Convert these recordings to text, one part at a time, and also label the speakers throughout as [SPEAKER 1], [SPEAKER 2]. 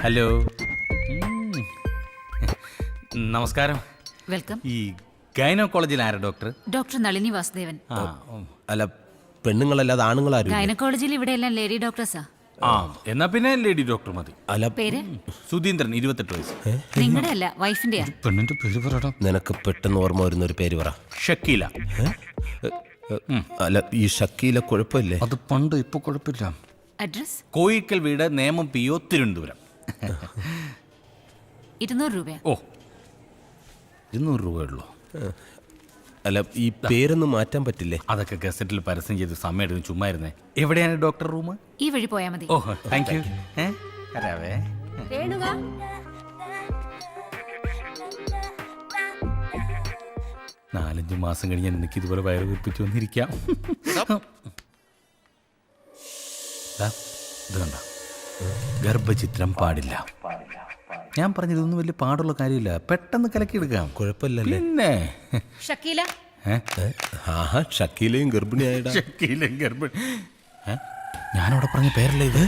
[SPEAKER 1] Hello. നമസ്കാരം.
[SPEAKER 2] Welcome.
[SPEAKER 1] ഈ ഗൈനക്കോളജിൽ ആരാ ഡോക്ടർ?
[SPEAKER 2] ഡോക്ടർ നളിനി വാസുദേവൻ.
[SPEAKER 3] അല്ല, പെണ്ണുങ്ങളല്ലാതെ ആണുങ്ങളാരും?
[SPEAKER 2] ഗൈനക്കോളജിയിൽ ഇവിടെ എല്ലാം ലേഡി ഡോക്ടേഴ്സാ.
[SPEAKER 1] ആ, എന്നാ പിന്നെ ലേഡി ഡോക്ടർ മതി.
[SPEAKER 3] അല്ല,
[SPEAKER 2] പേര്?
[SPEAKER 1] സുധീന്ദ്രൻ, 28 വയസ്സ്.
[SPEAKER 2] നിങ്ങളുടെ അല്ല, വൈഫിന്റെയാ.
[SPEAKER 1] പെണ്ണിന്റെ പേര് പറയണം.
[SPEAKER 3] നിനക്ക് പെട്ടെന്ന് ഓർമ്മ വരുന്ന ഒരു പേര് പറ.
[SPEAKER 1] ഷക്കീല.
[SPEAKER 3] അല്ല, ഈ ഷക്കീല കുഴപ്പമില്ലേ?
[SPEAKER 1] അത് പണ്ട്, ഇപ്പൊ കുഴപ്പമില്ല.
[SPEAKER 2] അഡ്രസ്?
[SPEAKER 1] കോയിക്കൽ വീട്, നേമം PO, തിരുവനന്തപുരം.
[SPEAKER 2] 200 രൂപയാ.
[SPEAKER 1] ഓ, 200 രൂപയുള്ളൂ.
[SPEAKER 3] അല്ല, ഈ പേരൊന്നും മാറ്റാൻ പറ്റില്ലേ?
[SPEAKER 1] അതൊക്കെ ഗസറ്റിൽ പരസ്യം ചെയ്ത് സമയം ചുമ്മാ ഇരുന്നേ. എവിടെയാണ് ഡോക്ടർ റൂം?
[SPEAKER 2] ഈ വഴി പോയാൽ മതി.
[SPEAKER 1] ഓ, താങ്ക് യു. വരാവേ. 4-5 മാസം കഴിഞ്ഞ് എനിക്ക് ഇതുപോലെ വയറ് വീർപ്പിച്ചു വന്നിരിക്കാം. ഇത് കണ്ട, ഗർഭചിത്രം പാടില്ല. ഞാൻ പറഞ്ഞതൊന്നും വലിയ പാടുള്ള കാര്യമില്ല, പെട്ടെന്ന് കലക്കിയെടുക്കാം.
[SPEAKER 3] കുഴപ്പമില്ലല്ലേ?
[SPEAKER 1] പിന്നെ
[SPEAKER 2] ഷക്കീല.
[SPEAKER 3] ആഹാ, ഷക്കീലയും ഗർഭിണിയായിടാ.
[SPEAKER 1] ഷക്കീലയും ഗർഭിണി. ഞാനവിടെ പറഞ്ഞ പേരല്ലേ ഇത്?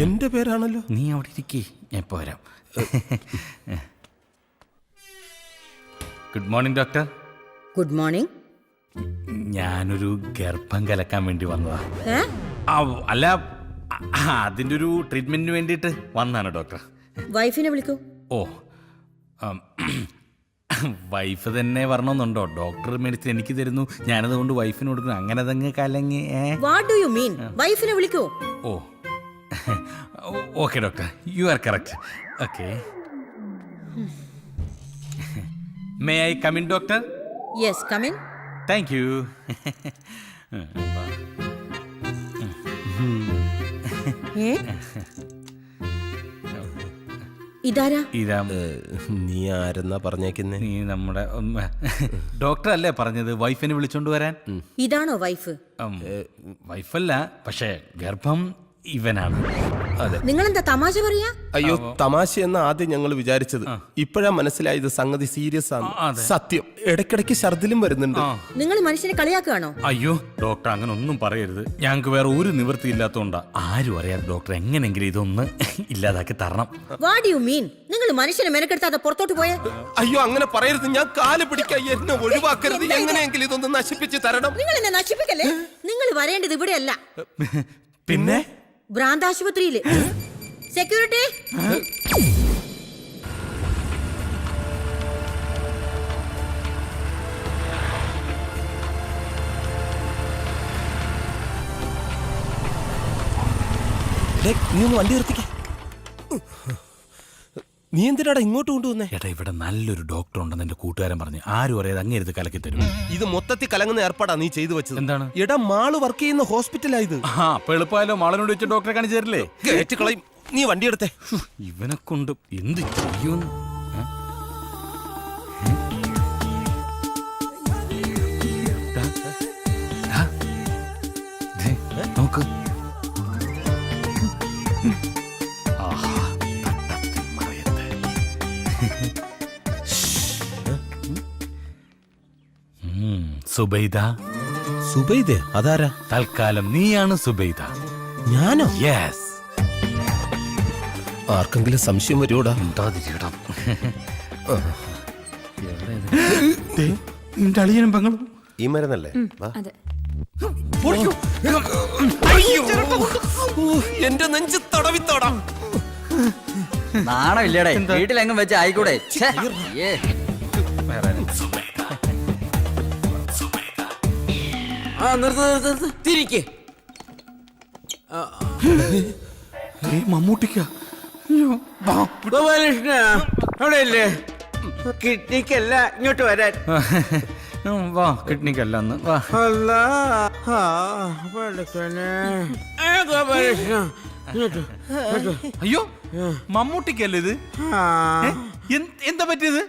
[SPEAKER 3] എന്റെ പേരാണല്ലോ.
[SPEAKER 1] നീ അവിടെ ഇരിക്കേ, ഞാൻ ഇപ്പോൾ വരാം. Good morning doctor.
[SPEAKER 4] Good morning.
[SPEAKER 1] ഞാനൊരു ഗർഭം കലക്കാൻ വേണ്ടി വന്നതാ. അല്ല, അതിൻ്റെ ഒരു ട്രീറ്റ്മെന്റിന് വേണ്ടിയിട്ട് വന്നതാണ് ഡോക്ടർ.
[SPEAKER 4] വൈഫിനെ വിളിക്കൂ.
[SPEAKER 1] ഓ, വൈഫ് തന്നെ വരണമെന്നുണ്ടോ? ഡോക്ടർ മെഡിസിൻ എനിക്ക് തരുന്നു, ഞാനതുകൊണ്ട് വൈഫിന് കൊടുക്കുന്നു, അങ്ങനെ അതങ്ങ് കലങ്ങി.
[SPEAKER 4] What do you mean? വൈഫിനെ വിളിക്കൂ.
[SPEAKER 1] Oh, okay doctor, you are correct. Okay, may I come in doctor?
[SPEAKER 4] Yes, come in.
[SPEAKER 1] Thank you.
[SPEAKER 4] ഇതാരാ?
[SPEAKER 1] ഇതാ.
[SPEAKER 3] നീ ആരെന്നാ പറഞ്ഞേക്കുന്നേ?
[SPEAKER 1] നീ നമ്മുടെ ഡോക്ടർ അല്ലേ പറഞ്ഞത് വൈഫിനെ വിളിച്ചോണ്ട് വരാൻ?
[SPEAKER 4] ഇതാണോ വൈഫ്?
[SPEAKER 1] വൈഫല്ല, പക്ഷേ ഗർഭം ഇവനാണ്.
[SPEAKER 3] അതെ.
[SPEAKER 4] നിങ്ങളെന്താ തമാശ പറയാ?
[SPEAKER 3] അയ്യോ, തമാശ എന്ന ആദ്യം ഞങ്ങൾ വിചാരിച്ചത്. ഇപ്പോഴാ മനസ്സിലായത് സംഗതി സീരിയസ് ആണ്. സത്യം, ഇടയ്ക്കിടയ്ക്ക് ഛർദിലും വരുന്നുണ്ട്.
[SPEAKER 4] നിങ്ങൾ മനുഷ്യനെ കളിയാക്കുകയാണോ?
[SPEAKER 1] അയ്യോ ഡോക്ടർ, അങ്ങനെ ഒന്നും പറയരുത്. ഞങ്ങൾക്ക് വേറെ ഒരു നിവൃത്തി ഇല്ലാത്തോണ്ടാ. ആരും അറിയാതെ ഡോക്ടർ എങ്ങനെങ്കിലും ഇതൊന്ന് ഇല്ലാതാക്കി തരണം.
[SPEAKER 4] വാട്ട് ഡു യു മീൻ? നിങ്ങൾ മനുഷ്യനെ മെനക്കെടുത്താതെ പുറത്തോട്ട് പോയേ.
[SPEAKER 3] അയ്യോ, അങ്ങനെ പറയരുത്. ഞാൻ കാല് പിടിക്കാൻ, എന്നെ ഒഴിവാക്കരുത്. എങ്ങനെയെങ്കിലും ഇതൊന്ന് നശിപ്പിച്ച് തരണം.
[SPEAKER 4] നിങ്ങൾ എന്നെ നശിപ്പിക്കല്ലേ. നിങ്ങൾ വരേണ്ടത് ഇവിടെയല്ല,
[SPEAKER 1] പിന്നെ
[SPEAKER 4] ഭ്രാന്താശുപത്രിയില്. സെക്യൂരിറ്റി.
[SPEAKER 3] നീ ഒന്ന് വണ്ടി നിർത്തിക്ക. നീ എന്തിനാടാ ഇങ്ങോട്ട് കൊണ്ടുവന്നേ?
[SPEAKER 1] ഏട്ടാ, ഇവിടെ നല്ലൊരു ഡോക്ടർ ഉണ്ടെന്ന് എന്റെ കൂട്ടുകാരൻ പറഞ്ഞു. ആരും അറിയാതെ അങ്ങേരുത് കലക്കി തരും.
[SPEAKER 3] ഇത് മൊത്തത്തിൽ കലങ്ങുന്ന ഏർപ്പാടാ നീ ചെയ്തു വെച്ചത്.
[SPEAKER 1] എന്താണ്?
[SPEAKER 3] എടാ, മാള് വർക്ക് ചെയ്യുന്ന ഹോസ്പിറ്റലാ ഇത്.
[SPEAKER 1] അപ്പൊ എളുപ്പമായാലോ, മാളനോട് വെച്ച് ഡോക്ടറെ കാണിച്ചു തരില്ലേ?
[SPEAKER 3] കേറ്റ് കളയും. നീ വണ്ടി എടുത്തേ.
[SPEAKER 1] ഇവനെ കൊണ്ട് എന്ത് ചെയ്യുമെന്ന്. നോക്ക്. സുബൈദ.
[SPEAKER 3] സുബൈദേ? അതാരാ?
[SPEAKER 1] തൽക്കാലം നീയാണ് സുബൈദ.
[SPEAKER 3] ഞാനോ?
[SPEAKER 1] യെസ്.
[SPEAKER 3] ആർക്കെങ്കിലും സംശയം വരുവോടാ?
[SPEAKER 1] നിന്റെ അളിയനും പെങ്ങളും
[SPEAKER 3] ഈ മരുന്നല്ലേ?
[SPEAKER 2] അതെ.
[SPEAKER 3] എന്റെ നെഞ്ച് തടവിത്തോടാം.
[SPEAKER 5] നാണം ഇല്ലടേ, വീട്ടിലെങ്ങും വെച്ച് ആയിക്കൂടെ?
[SPEAKER 6] തിരിക്കേ.
[SPEAKER 1] മമ്മൂട്ടിക്ക.
[SPEAKER 6] ഗോപാലകൃഷ്ണ അവിടെയല്ലേ? കിഡ്നിക്കല്ല, ഇങ്ങോട്ട് വരാൻ.
[SPEAKER 1] വാ, കിഡ്നിക്കല്ല അന്ന്. വാ.
[SPEAKER 6] അല്ലാ, ഗോപാലകൃഷ്ണ ഇങ്ങോട്ട്.
[SPEAKER 1] അയ്യോ, മമ്മൂട്ടിക്കല്ലേ ഇത്? എന്താ പറ്റിയത്?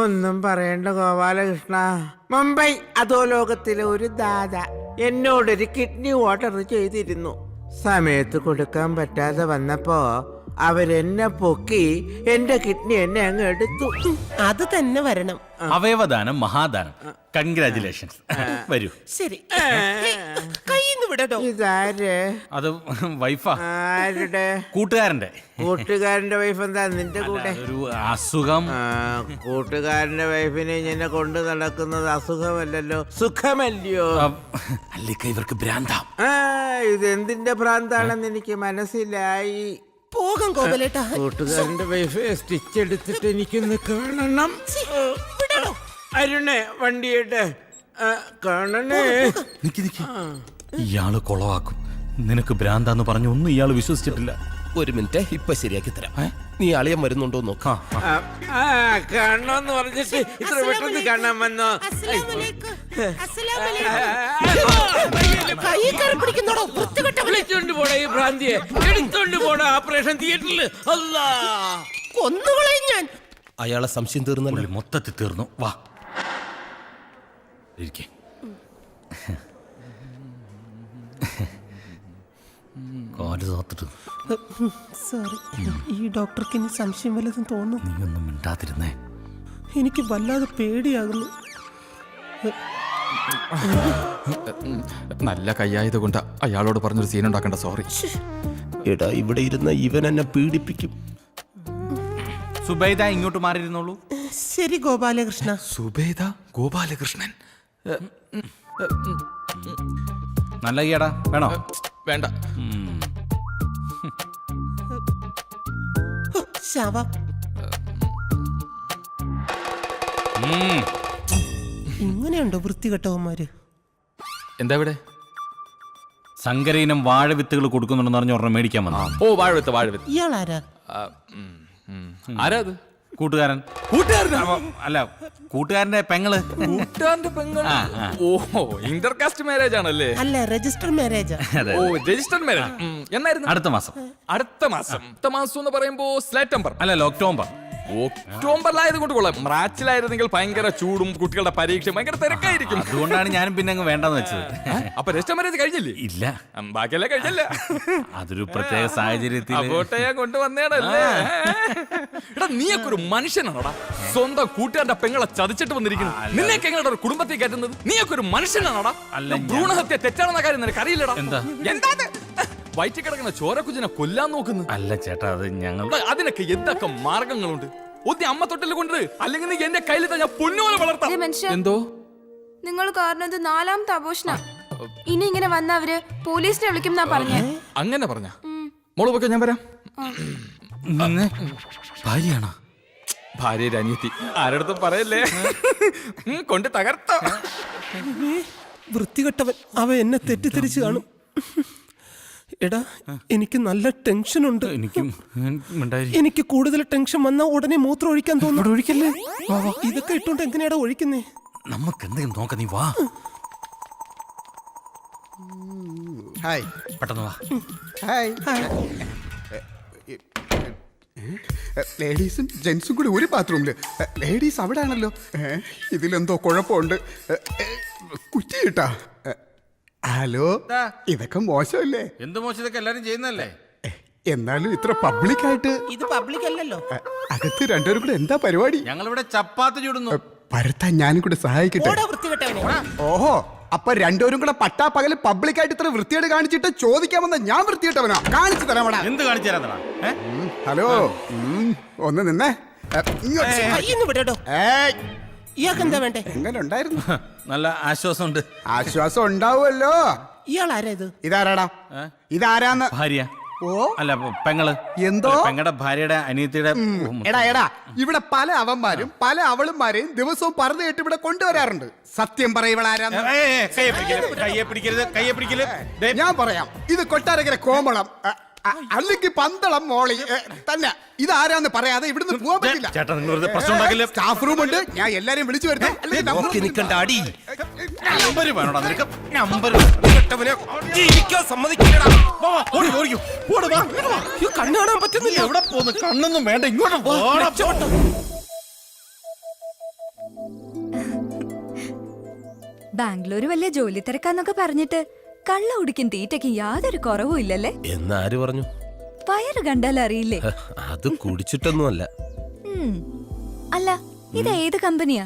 [SPEAKER 6] ഒന്നും പറയണ്ട ഗോപാലകൃഷ്ണ. മുംബൈ അധോലോകത്തിലെ ഒരു ദാദ എന്നോടൊരു കിഡ്നി ഓർഡർ ചെയ്തിരുന്നു. സമയത്ത് കൊടുക്കാൻ പറ്റാതെ വന്നപ്പോ അവരെന്നെ പൊക്കി എന്റെ കിഡ്നി എന്നെ അങ്ങ് എടുത്തു.
[SPEAKER 3] അത് തന്നെ വരണം.
[SPEAKER 1] അവയവദാനം മഹാദാനം. കൺഗ്രാചുലേഷൻസ്. വരൂ.
[SPEAKER 3] ശരി, കയ്യിന്ന് വിടട്ടോ.
[SPEAKER 6] ഇതാര്?
[SPEAKER 1] അത് വൈഫാ,
[SPEAKER 6] ആരുടെ?
[SPEAKER 1] കൂട്ടുകാരന്റെ.
[SPEAKER 6] കൂട്ടുകാരന്റെ വൈഫ് എന്താ നിന്റെ കൂടെ?
[SPEAKER 1] ഒരു അസുഖം.
[SPEAKER 6] കൂട്ടുകാരന്റെ വൈഫിനെ ഇങ്ങനെ കൊണ്ടു നടക്കുന്നത് അസുഖമല്ലല്ലോ, സുഖമല്ലയോ?
[SPEAKER 1] അല്ലിക്ക ഇവർക്ക് ഭ്രാന്താം.
[SPEAKER 6] ഇതെന്തിന്റെ ഭ്രാന്താണെന്ന് എനിക്ക് മനസ്സിലായി.
[SPEAKER 3] പോകാം ഗോപാലേട്ടാ.
[SPEAKER 6] കൂട്ടുകാരന്റെ വൈഫ് സ്റ്റിച്ച് എടുത്തിട്ട് എനിക്കൊന്ന് കാണണം. അരുണേ, വണ്ടിയിട്ട് കാണണേ.
[SPEAKER 1] നിക്ക് നിക്ക്. ഇയാള് കൊളവാക്കും. നിനക്ക് ഭ്രാന്താന്ന് പറഞ്ഞു ഒന്നും ഇയാള് വിശ്വസിച്ചിട്ടില്ല.
[SPEAKER 3] ഒരു മിനിറ്റ്, ഇപ്പൊ ശരിയാക്കി തരാം. നീ അളിയൻ വരുന്നുണ്ടോ നോക്കാം.
[SPEAKER 6] കാണണമെന്ന് പറഞ്ഞിട്ട് ഇത്ര പെട്ടെന്ന് കാണാൻ വന്നോ? വിളിച്ചോണ്ട് പോടാ ഈ ഭ്രാന്തിയെ, എടുത്തോണ്ട് പോടാ ഓപ്പറേഷൻ തിയേറ്ററിൽ. അല്ലാ,
[SPEAKER 3] കൊന്നുകളയും ഞാൻ. അയാളെ സംശയം തീർന്നല്ലോ.
[SPEAKER 1] പുള്ളി മൊത്തത്തിൽ തീർന്നു. വാ ഇരിക്കെ. കാല് തോത്തിട്ട്.
[SPEAKER 3] സോറി, ഈ ഡോക്ടർക്ക് ഇനി സംശയം വല്ലതും തോന്നുന്നു.
[SPEAKER 1] നീ ഒന്നും മിണ്ടാതിരുന്നേ.
[SPEAKER 3] എനിക്ക് വല്ലാതെ പേടിയാകുന്നു.
[SPEAKER 7] നല്ല കയ്യായത് കൊണ്ട് അയാളോട് പറഞ്ഞൊരു സീൻ ഉണ്ടാക്കേണ്ട. സോറി.
[SPEAKER 3] എടാ, ഇവിടെ ഇരുന്ന ഇവൻ എന്നെ പീഡിപ്പിക്കും.
[SPEAKER 1] സുബൈദ ഇങ്ങോട്ട് മാറിയിരുന്നോളൂ.
[SPEAKER 3] ശരി ഗോപാലകൃഷ്ണ.
[SPEAKER 7] സുബേദ ഗോപാലകൃഷ്ണൻ.
[SPEAKER 1] നല്ല ഈടാ വേണോ?
[SPEAKER 7] വേണ്ട.
[SPEAKER 3] ശവം. ഇങ്ങനെയുണ്ടോ വൃത്തികെട്ടവന്മാര്?
[SPEAKER 7] എന്താ ഇവിടെ?
[SPEAKER 1] സങ്കരയിനം വാഴവിത്തുകൾ കൊടുക്കുന്നുണ്ടെന്ന് പറഞ്ഞ ഒരെണ്ണം മേടിക്കാൻ വന്നു.
[SPEAKER 7] ഓ, വാഴവിത്ത് വാഴവിത്ത്.
[SPEAKER 3] ഇയാളാരാ?
[SPEAKER 7] ആരാ അത്?
[SPEAKER 1] കൂട്ടുകാരൻ. അല്ല, കൂട്ടുകാരന്റെ പെങ്ങള്.
[SPEAKER 7] കൂട്ടുകാരന്റെ പെങ്ങൾ. ഓഹോ, ഇന്റർകാസ്റ്റ് മാരേജ് ആണല്ലേ?
[SPEAKER 3] അല്ല, രജിസ്റ്റർ മാരേജാ.
[SPEAKER 7] ഓ, രജിസ്റ്റർ മാരേജ്. എന്നായിരുന്നു?
[SPEAKER 1] അടുത്ത മാസം.
[SPEAKER 7] അടുത്ത മാസം. അടുത്ത മാസം എന്ന് പറയുമ്പോ സെപ്റ്റംബർ.
[SPEAKER 1] അല്ലല്ലോ, ഒക്ടോബർ.
[SPEAKER 7] ഒക്ടോബറിലായത് കൊണ്ട് കൊള്ളാം. മാർച്ചിലായിരുന്നെങ്കിൽ ഭയങ്കര ചൂടും കുട്ടികളുടെ പരീക്ഷ ഭയങ്കര തിരക്കായിരിക്കും.
[SPEAKER 1] അതുകൊണ്ടാണ് ഞാനും പിന്നെ അങ്ങ് വേണ്ടെന്ന് വെച്ചത്.
[SPEAKER 7] അപ്പൊ രജിസ്റ്റർ മാരേജ് കഴിഞ്ഞില്ലേ?
[SPEAKER 1] ഇല്ല,
[SPEAKER 7] ബാക്കിയല്ലേ കഴിഞ്ഞല്ല.
[SPEAKER 1] അതൊരു പ്രത്യേക സാഹചര്യത്തിൽ
[SPEAKER 7] അങ്ങോട്ടേ കൊണ്ടുവന്നേടല്ലേ. എടാ, നീയൊക്കെ ഒരു മനുഷ്യനാണോടാ? സ്വന്തം കൂട്ടുകാരുടെ പെങ്ങളെ ചതിച്ചിട്ട് വന്നിരിക്കുന്നു. നിന്നെയൊക്കെ എങ്ങനെയാ ഒരു കുടുംബത്തിൽ കയറ്റുന്നത്? നീയൊക്കെ ഒരു മനുഷ്യനാണോടാ?
[SPEAKER 1] അല്ല,
[SPEAKER 7] ഭ്രൂണഹത്യ തെറ്റാണെന്ന കാര്യം നിനക്ക് അറിയില്ലടാ.
[SPEAKER 1] എന്താ?
[SPEAKER 7] വയറ്റിൽ കിടക്കുന്ന ചോരക്കുഞ്ഞിനെ കൊല്ലാൻ നോക്കുന്നു.
[SPEAKER 1] അല്ല ചേട്ടാ, അത് ഞങ്ങൾ.
[SPEAKER 7] അതിനൊക്കെ എന്തൊക്കെ മാർഗങ്ങളുണ്ട്? ഒത്തി അമ്മ തൊട്ടിൽ കൊണ്ട്, അല്ലെങ്കിൽ നീ എന്റെ കയ്യിൽ ഞാൻ പൊന്നുപോലെ വളർത്താം. എന്തോ
[SPEAKER 8] നിങ്ങൾ കാരണം ഇത് 4ാമത്തെ ആഘോഷണ. ഇനി ഇങ്ങനെ വന്ന അവര് പോലീസിനെ വിളിക്കും എന്നാ പറഞ്ഞേ.
[SPEAKER 7] അങ്ങനെ പറഞ്ഞ മോള് പോക്കെ, ഞാൻ വരാം.
[SPEAKER 1] ഭാര്യയാണോ?
[SPEAKER 7] ഭാര്യ അനിയത്തി. ആരടുത്തും പറയല്ലേ. കൊണ്ട് തകർത്തോ.
[SPEAKER 3] വൃത്തികെട്ടവൻ. അവ എന്നെ തെറ്റിദ്ധരിച്ചു കാണും. എടാ, എനിക്ക് നല്ല ടെൻഷൻ ഉണ്ട്. എനിക്ക് കൂടുതൽ ടെൻഷൻ വന്നാൽ ഉടനെ മൂത്രം ഒഴിക്കാൻ തോന്നുന്നു. ഒഴിക്കല്ലേ? ഇതൊക്കെ ഇട്ടോണ്ട് എങ്ങനെയാടാ ഒഴിക്കുന്നേ?
[SPEAKER 1] നമുക്ക് എന്തെങ്കിലും നോക്കാം. നീ വാ.
[SPEAKER 9] ഹായ്.
[SPEAKER 1] പെട്ടെന്ന് വാ.
[SPEAKER 9] ഹായ്. ലേഡീസും ജെന്റ്സും കൂടി ഒരു ബാത്റൂമില്. ലേഡീസ് അവിടെ ആണല്ലോ. ഇതിലെന്തോ കുഴപ്പമുണ്ട്. കുറ്റി കിട്ടാ. ഹലോ, ഇതൊക്കെ മോശമല്ലേ?
[SPEAKER 1] എന്ത് മോശം? ഇതൊക്കെ എല്ലാരും ചെയ്യുന്നല്ലേ?
[SPEAKER 9] എന്നാലും ഇത്ര പബ്ലിക്കായിട്ട്.
[SPEAKER 3] ഇത് പബ്ലിക് അല്ലല്ലോ.
[SPEAKER 9] അകത്ത് രണ്ടുപേരും കൂടെ എന്താ പരിപാടി?
[SPEAKER 1] ഞങ്ങളിവിടെ ചപ്പാത്തി ചൂടുന്നു.
[SPEAKER 9] പരത്താൻ ഞാനും കൂടെ സഹായിക്കട്ടെ. ഓഹോ, അപ്പൊ രണ്ടുപേരും കൂടെ പട്ടാപ്പകല് പബ്ലിക്കായിട്ട് ഇത്ര വൃത്തിയോട് കാണിച്ചിട്ട് ചോദിക്കാൻ വന്ന ഞാൻ വൃത്തിയിട്ടവനാ? കാണിച്ചു തരാമടാ.
[SPEAKER 1] എന്ത് കാണിച്ചു തരാ?
[SPEAKER 9] ഹലോ, ഒന്ന് നിന്നേ.
[SPEAKER 3] ഇയാൾക്ക് എന്താ വേണ്ടേ?
[SPEAKER 9] എങ്ങനെ ഉണ്ടായിരുന്നു?
[SPEAKER 1] നല്ല ആശ്വാസമുണ്ട്.
[SPEAKER 9] ആശ്വാസം ഉണ്ടാവുമല്ലോ.
[SPEAKER 3] ഇയാളാരാ ഇത്?
[SPEAKER 9] ഇതാരാടാ? ഇതാരാന്ന്?
[SPEAKER 1] ഭാര്യ.
[SPEAKER 9] ഓ,
[SPEAKER 1] അല്ല, പെങ്ങള്.
[SPEAKER 9] എന്തോ?
[SPEAKER 1] പെങ്ങളുടെ ഭാര്യയുടെ അനിയത്തിയുടെ.
[SPEAKER 9] എടാ, ഇവിടെ പല അവന്മാരും പല അവളുമാരെയും ദിവസവും പറഞ്ഞു കേട്ട് ഇവിടെ കൊണ്ടുവരാറുണ്ട്. സത്യം പറയവളാരാന്ന്?
[SPEAKER 1] കയ്യെ പിടിക്കരുത്, കയ്യെ പിടിക്കരുത്.
[SPEAKER 9] ഞാൻ പറയാം. ഇത് കൊട്ടാരക്കര കോമളം, അല്ലെങ്കിൽ പന്തളം മോളി തന്നെ. ഇതാരാന്ന് പറയാതെ ഇവിടുന്ന് പോകാൻ പറ്റില്ല.
[SPEAKER 1] ചേട്ടാ, നിങ്ങൾ പ്രശ്നം ഉണ്ടാക്കില്ല.
[SPEAKER 9] സ്റ്റാഫ് റൂം ഉണ്ട്, ഞാൻ എല്ലാരെയും വിളിച്ചു വരുത്താം.
[SPEAKER 3] കണ്ണു കാണാൻ പറ്റുന്നില്ല.
[SPEAKER 1] എവിടെ പോന്ന്? കണ്ണൊന്നും വേണ്ട, ഇങ്ങോട്ട്.
[SPEAKER 8] ബാംഗ്ലൂര് വലിയ ജോലി തിരക്കാന്നൊക്കെ പറഞ്ഞിട്ട് കള്ള കുടിക്കും തീറ്റയ്ക്കും യാതൊരു കുറവും ഇല്ലല്ലേ?
[SPEAKER 3] എന്നാര് പറഞ്ഞു?
[SPEAKER 10] വയറ് കണ്ടാൽ അറിയില്ലേ?
[SPEAKER 3] അത് കുടിച്ചിട്ടൊന്നുമല്ല.
[SPEAKER 10] അല്ല, ഇത് ഏത് കമ്പനിയാ?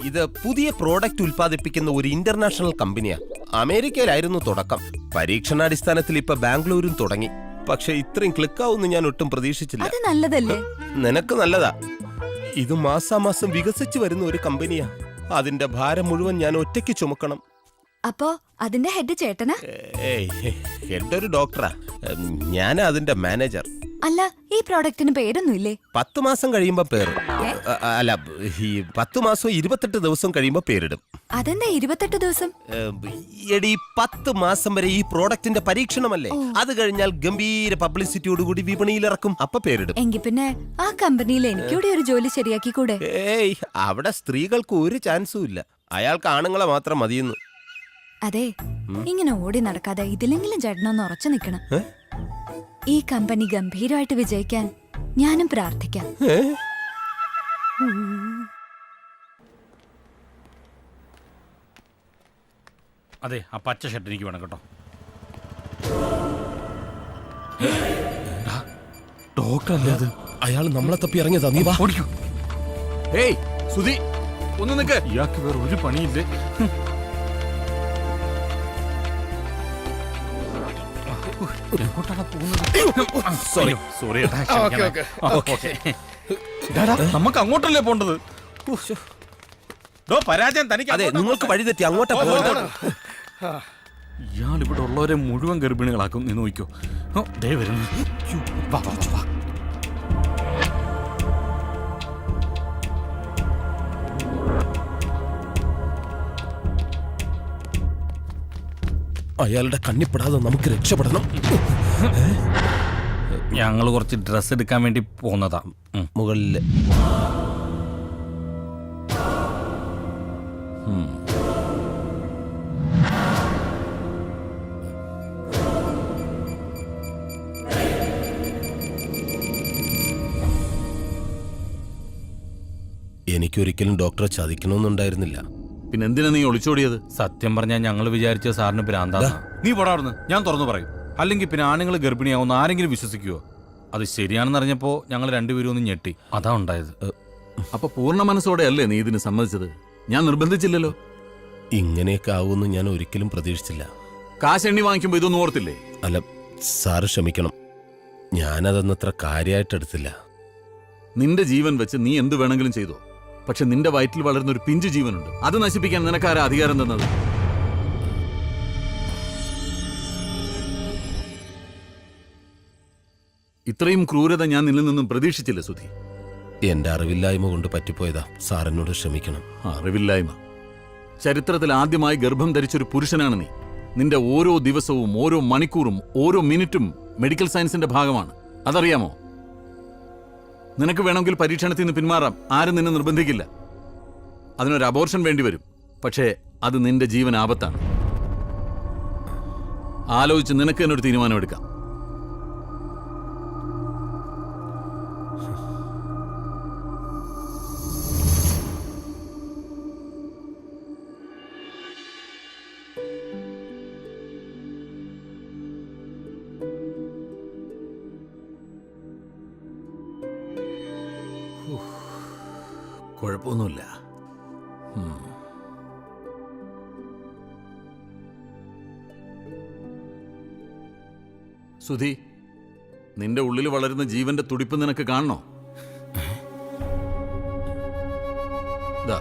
[SPEAKER 3] ഇത് പുതിയ പ്രോഡക്റ്റ് ഉൽപ്പാദിപ്പിക്കുന്ന ഒരു ഇന്റർനാഷണൽ കമ്പനിയാ. അമേരിക്കയിലായിരുന്നു തുടക്കം. പരീക്ഷണാടിസ്ഥാനത്തിൽ ഇപ്പൊ ബാംഗ്ലൂരും തുടങ്ങി. പക്ഷെ ഇത്രയും ക്ലിക്കാവുമെന്ന് ഞാൻ ഒട്ടും പ്രതീക്ഷിച്ചില്ല.
[SPEAKER 10] അത് നല്ലതല്ലേ?
[SPEAKER 3] നിനക്ക് നല്ലതാ. ഇത് മാസാമാസം വികസിച്ചു വരുന്ന ഒരു കമ്പനിയാ. അതിന്റെ ഭാരം മുഴുവൻ ഞാൻ ഒറ്റയ്ക്ക് ചുമക്കണം.
[SPEAKER 10] അപ്പോ അതിന്റെ ഹെഡ് ചേട്ടനാ?
[SPEAKER 3] എന്റെ ഒരു ഡോക്ടറാ. ഞാനാ അതിന്റെ മാനേജർ.
[SPEAKER 10] അല്ല, ഈ പ്രോഡക്റ്റിന് പേരൊന്നുമില്ലേ?
[SPEAKER 3] 10 മാസം കഴിയുമ്പോ പേര്. അല്ല, ഈ 10 മാസം 28 ദിവസം കഴിയുമ്പോ പേരിടും.
[SPEAKER 10] അതെന്താ 28 ദിവസം?
[SPEAKER 3] എടി, 10 മാസം വരെ ഈ പ്രോഡക്റ്റിന്റെ പരീക്ഷണമല്ലേ. അത് കഴിഞ്ഞാൽ ഗംഭീര പബ്ലിസിറ്റിയോടുകൂടി വിപണിയിൽ ഇറക്കും. അപ്പൊ പേരിടും.
[SPEAKER 10] എങ്കിൽ പിന്നെ ആ കമ്പനിയിൽ എനിക്കൂടെ ഒരു ജോലി ശരിയാക്കി കൂടെ?
[SPEAKER 3] ഏയ്, അവിടെ സ്ത്രീകൾക്ക് ഒരു ചാൻസും ഇല്ല. അയാൾക്ക് ആണുങ്ങളെ മാത്രം മതിയെന്ന്.
[SPEAKER 10] അതെ, ഇങ്ങനെ ഓടി നടക്കാതെ ഇതിലെങ്കിലും ചേട്ടനൊന്ന് ഉറച്ചു നിൽക്കണം. ഈ കമ്പനി ഗംഭീരമായിട്ട് വിജയിക്കാൻ ഞാനും പ്രാർത്ഥിക്കാം.
[SPEAKER 1] അതെ, ആ പച്ച ഷർട്ട് എനിക്ക് വേണം കേട്ടോ.
[SPEAKER 3] ഡോക്ടർ അല്ലേ അത്? അയാൾ നമ്മളെ തപ്പി ഇറങ്ങിയതാ. നീ വാ.
[SPEAKER 1] ഓടിക്കോ.
[SPEAKER 7] ഏയ് സുധി, ഒന്ന് നിക്ക്.
[SPEAKER 1] ഇയാൾക്ക് വേറെ ഒരു പണിയില്ലേ. Sorry sorry. നമുക്ക് അങ്ങോട്ടല്ലേ പോണ്ടത്. പരാജയം തനിക്ക്.
[SPEAKER 3] അതെ, നിങ്ങൾക്ക് വഴി തെറ്റി. അങ്ങോട്ടാ പോകേണ്ടത്.
[SPEAKER 1] ഇയാൾ ഇവിടെ ഉള്ളവരെ മുഴുവൻ ഗർഭിണികളാക്കും. നീ നോക്കിക്കോ. ദേ വരുന്നു. വാ, വാ, വാ.
[SPEAKER 3] അയാളുടെ കണ്ണിപ്പെടാതെ നമുക്ക് രക്ഷപ്പെടണം.
[SPEAKER 1] ഞങ്ങൾ കുറച്ച് ഡ്രസ്സ് എടുക്കാൻ വേണ്ടി പോന്നതാ.
[SPEAKER 3] മുകളില് എനിക്കൊരിക്കലും ഡോക്ടറെ ചതിക്കണമെന്നുണ്ടായിരുന്നില്ല.
[SPEAKER 1] പിന്നെ എന്തിനാ നീ ഒളിച്ചോടിയത്? സത്യം പറഞ്ഞാൽ ഞങ്ങൾ വിചാരിച്ച സാറിന് ഭ്രാന്താ. നീ പോടാർന്ന്. ഞാൻ തുറന്നു പറയും. അല്ലെങ്കിൽ പിന്നെ ആണുങ്ങൾ ഗർഭിണിയാവുന്ന ആരെങ്കിലും വിശ്വസിക്കുവോ? അത് ശരിയാണെന്ന് അറിഞ്ഞപ്പോ ഞങ്ങൾ രണ്ടുപേരും ഒന്ന് ഞെട്ടി. അതാ ഉണ്ടായത്.
[SPEAKER 7] അപ്പൊ പൂർണ്ണ മനസ്സോടെ അല്ലേ നീ ഇതിന് സമ്മതിച്ചത്? ഞാൻ നിർബന്ധിച്ചില്ലല്ലോ.
[SPEAKER 3] ഇങ്ങനെയൊക്കെ ആവുമെന്ന് ഞാൻ ഒരിക്കലും പ്രതീക്ഷിച്ചില്ല.
[SPEAKER 7] കാശ് എണ്ണി വാങ്ങിക്കുമ്പോ ഇതൊന്നും ഓർത്തില്ലേ?
[SPEAKER 3] അല്ല സാറ് ക്ഷമിക്കണം, ഞാനതൊന്നത്ര കാര്യമായിട്ടെടുത്തില്ല.
[SPEAKER 7] നിന്റെ ജീവൻ വെച്ച് നീ എന്ത് വേണമെങ്കിലും ചെയ്തോ. പക്ഷെ നിന്റെ വയറ്റിൽ വളരുന്ന ഒരു പിഞ്ചു ജീവനുണ്ട്. അത് നശിപ്പിക്കാൻ നിനക്കാരാ അധികാരം തന്നത്? ഇത്രയും ക്രൂരത ഞാൻ നിന്നിൽ നിന്നും പ്രതീക്ഷിച്ചില്ല സുധി.
[SPEAKER 3] എന്റെ അറിവില്ലായ്മ കൊണ്ട് പറ്റിപ്പോയതാ. സാറിനോട് ക്ഷമിക്കണം.
[SPEAKER 7] അറിവില്ലായ്മ? ചരിത്രത്തിൽ ആദ്യമായി ഗർഭം ധരിച്ചൊരു പുരുഷനാണ് നീ. നിന്റെ ഓരോ ദിവസവും, ഓരോ മണിക്കൂറും, ഓരോ മിനിറ്റും മെഡിക്കൽ സയൻസിന്റെ ഭാഗമാണ്. അതറിയാമോ? നിനക്ക് വേണമെങ്കിൽ പരീക്ഷണത്തിൽ നിന്ന് പിന്മാറാം. ആരും നിന്നെ നിർബന്ധിക്കില്ല. അതിനൊരു അബോർഷൻ വേണ്ടി വരും. പക്ഷേ അത് നിന്റെ ജീവൻ ആപത്താണ്. ആലോചിച്ച് നിനക്ക് തന്നെ ഒരു തീരുമാനമെടുക്കാം. കുഴപ്പമൊന്നുമില്ല. സുധി, നിന്റെ ഉള്ളിൽ വളരുന്ന ജീവന്റെ തുടിപ്പ് നിനക്ക് കാണണോ? ദാ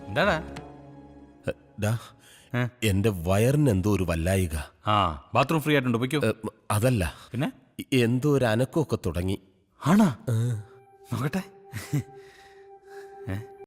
[SPEAKER 1] എന്താടാ
[SPEAKER 3] ഡാ,
[SPEAKER 1] ഏ?
[SPEAKER 3] എന്റെ വയറിന് എന്തോ ഒരു വല്ലായിക.
[SPEAKER 1] ആ ബാത്റൂം ഫ്രീ ആയിട്ടുണ്ട് പൊയ്ക്കോ.
[SPEAKER 3] അതല്ല,
[SPEAKER 1] പിന്നെ
[SPEAKER 3] എന്തോ ഒരു അനക്കമൊക്കെ തുടങ്ങി.
[SPEAKER 1] ആണാ നോക്കട്ടെ.